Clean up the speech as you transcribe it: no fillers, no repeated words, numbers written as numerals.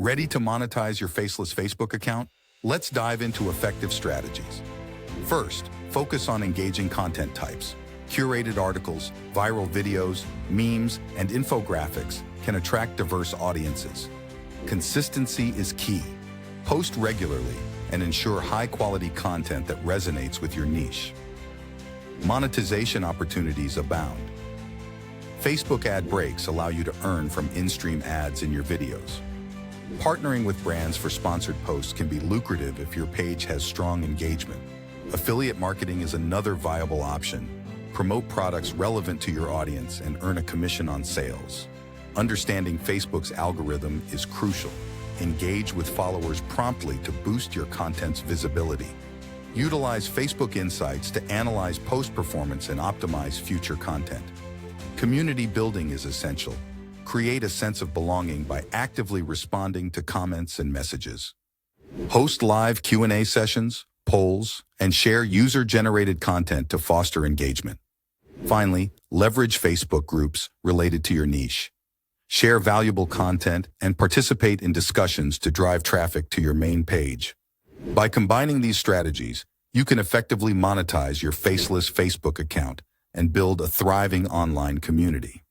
Ready to monetize your faceless Facebook account? Let's dive into effective strategies. First, focus on engaging content types. Curated articles, viral videos, memes, and infographics can attract diverse audiences. Consistency is key. Post regularly and ensure high-quality content that resonates with your niche. Monetization opportunities abound. Facebook ad breaks allow you to earn from in-stream ads in your videos. Partnering with brands for sponsored posts can be lucrative if your page has strong engagement. Affiliate marketing is another viable option. Promote products relevant to your audience and earn a commission on sales. Understanding Facebook's algorithm is crucial. Engage with followers promptly to boost your content's visibility. Utilize Facebook Insights to analyze post performance and optimize future content. Community building is essential. Create a sense of belonging by actively responding to comments and messages. Host live Q&A sessions, polls, and share user-generated content to foster engagement. Finally, leverage Facebook groups related to your niche. Share valuable content and participate in discussions to drive traffic to your main page. By combining these strategies, you can effectively monetize your faceless Facebook account and build a thriving online community.